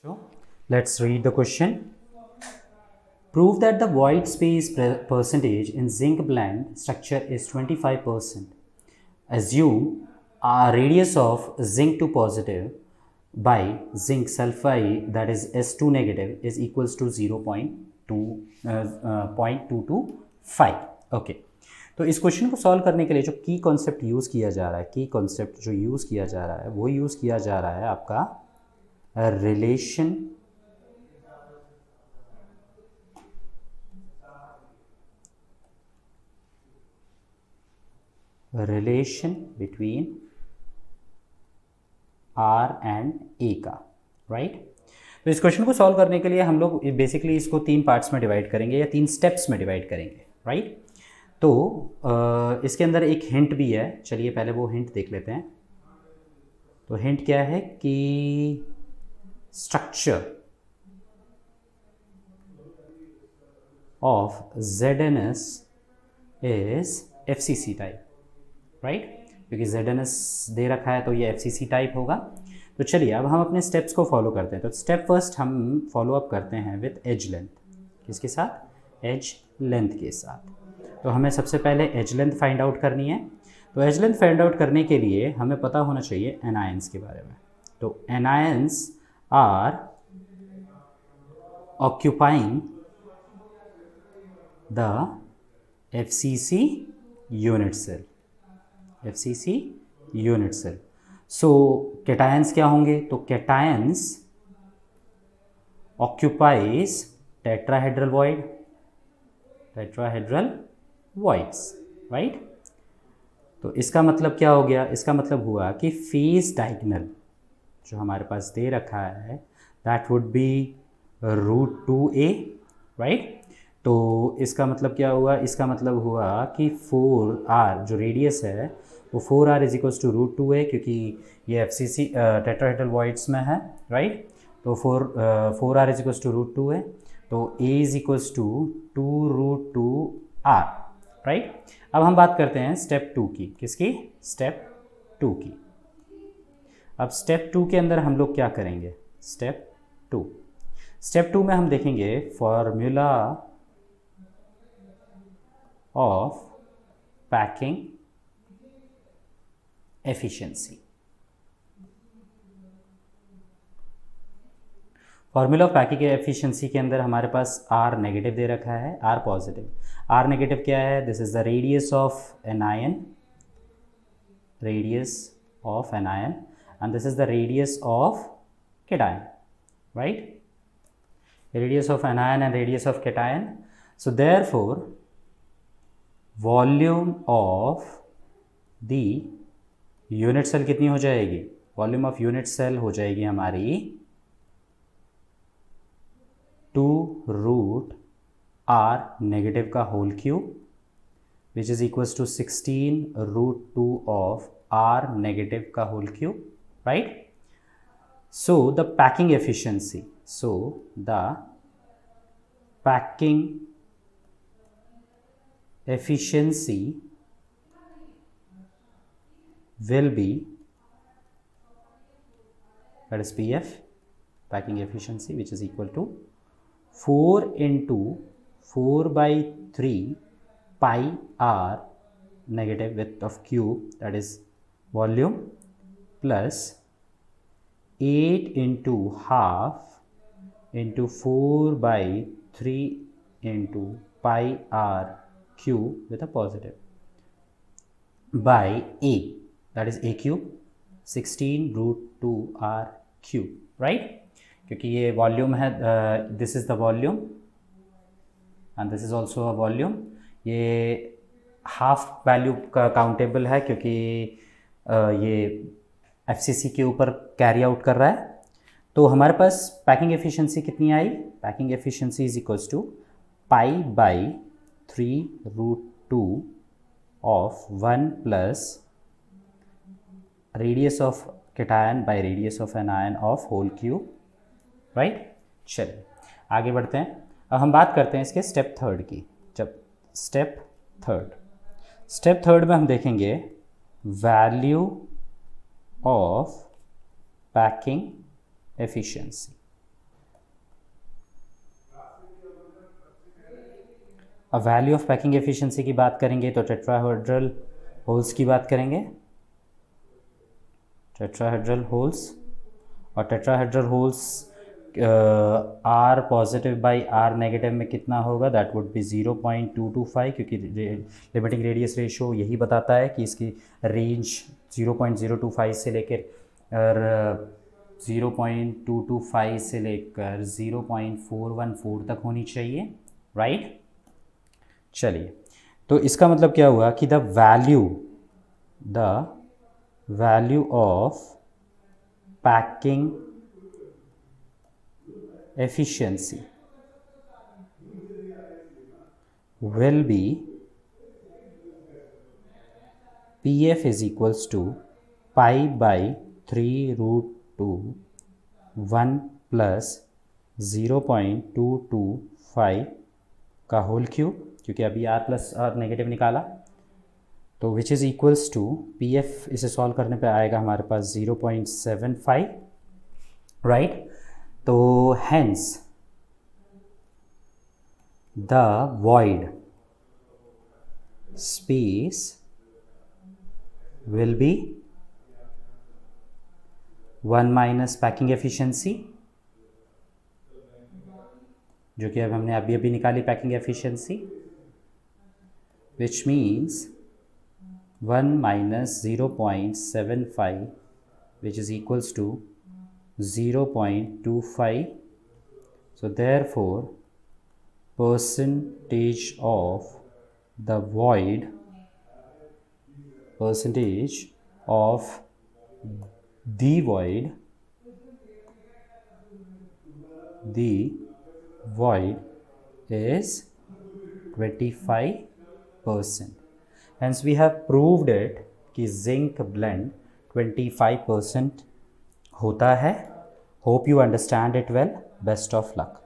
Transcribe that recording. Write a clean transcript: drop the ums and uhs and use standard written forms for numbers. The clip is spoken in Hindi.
So let's read the question. Prove that the void space percentage in zinc blend structure is 25%. Assume a radius of zinc 2 positive by zinc sulfide, that is S2 negative, is equals to 0.225. Okay, तो इस क्वेश्चन को सॉल्व करने के लिए जो की कॉन्सेप्ट यूज़ किया जा रहा है, की कॉन्सेप्ट जो यूज़ किया जा रहा है वो यूज़ किया जा रहा है आपका relation between R and A का, राइट। तो इस क्वेश्चन को सॉल्व करने के लिए हम लोग बेसिकली इसको 3 पार्ट्स में डिवाइड करेंगे या 3 स्टेप्स में डिवाइड करेंगे, राइट। तो इसके अंदर एक हिंट भी है, चलिए पहले वो हिंट देख लेते हैं। तो हिंट क्या है कि structure of ZNS is FCC type, right, क्योंकि ZNS दे रखा है तो ये FCC टाइप होगा। तो चलिए अब हम अपने स्टेप्स को फॉलो करते हैं। तो स्टेप फर्स्ट हम फॉलो अप करते हैं विथ एज लेंथ। किसके साथ? एज लेंथ के साथ। तो हमें सबसे पहले एज लेंथ फाइंड आउट करनी है। तो एज लेंथ फाइंड आउट करने के लिए हमें पता होना चाहिए एनायंस के बारे में। तो anions are occupying the FCC unit cell, FCC unit cell. So cations क्या होंगे? तो cations occupies tetrahedral voids, right. तो इसका मतलब क्या हो गया? इसका मतलब हुआ कि फेस डायगोनल जो हमारे पास दे रखा है that would be √2a, right. तो इसका मतलब क्या हुआ? इसका मतलब हुआ कि 4r जो रेडियस है वो 4r is equals to √2a, क्योंकि ये FCC टेट्राहेड्रल वॉइड्स में है, राइट। तो 4r is equals to √2a, तो a is equals to 2√2r, right. अब हम बात करते हैं स्टेप 2 की। किसकी? स्टेप 2 की। अब स्टेप 2 के अंदर हम लोग क्या करेंगे? स्टेप 2 में हम देखेंगे formula of packing efficiency. Formula of packing efficiency के अंदर हमारे पास R नेगेटिव दे रखा है, R पॉजिटिव। R नेगेटिव क्या है? This is the radius of an ion, and this is the radius of cation, right. Radius of anion and radius of cation. So therefore volume of the unit cell कितनी हो जाएगी? वॉल्यूम ऑफ यूनिट सेल हो जाएगी हमारी 2√R नेगेटिव का whole cube, which is equals to 16√2 of R negative का whole cube, right. So the packing efficiency, will be, that is PF, packing efficiency, which is equal to 4 into 4/3 pi r negative width of cube, that is volume, plus 8 into half into 4/3 into pi r cube with a positive by A, that is A cube, 16√2R cube, right। क्योंकि ये वॉल्यूम है, this is the volume and this is also a volume. ये हाफ वैल्यू का काउंटेबल है क्योंकि ये FCC के ऊपर कैरी आउट कर रहा है। तो हमारे पास पैकिंग एफिशिएंसी कितनी आई? Packing efficiency is equals to π/3√2 of 1 plus radius of cation by radius of anion of whole cube, right। चलिए आगे बढ़ते हैं। अब हम बात करते हैं इसके स्टेप 3 की। जब स्टेप थर्ड में हम देखेंगे वैल्यू ऑफ पैकिंग एफिशिएंसी, अब वैल्यू ऑफ पैकिंग एफिशिएंसी की बात करेंगे तो टेट्राहेड्रल होल्स की बात करेंगे, टेट्राहेड्रल होल्स, और tetrahedral holes R positive by R negative में कितना होगा, दैट वुड बी 0.225, क्योंकि लिमिटिंग रेडियस रेशियो यही बताता है कि इसकी रेंज 0.025 से लेकर 0.225 से लेकर 0.414 तक होनी चाहिए, राइट। चलिए, तो इसका मतलब क्या हुआ कि the value of packing efficiency will be PF is equals to pi by 3√2 1 plus 0.225 का होल क्यूब, क्योंकि अभी r प्लस r नेगेटिव निकाला, तो which is equals to PF, इसे सॉल्व करने पे आएगा हमारे पास 0.75, राइट। तो hence the void space will be 1 minus packing efficiency, जो कि अब हमने अभी निकाली packing efficiency, which means 1 minus 0.75 which is equals to 0.25. So therefore percentage of the void is 25%. Hence we have proved it कि zinc blend 25% होता है. Hope you understand it well. Best of luck.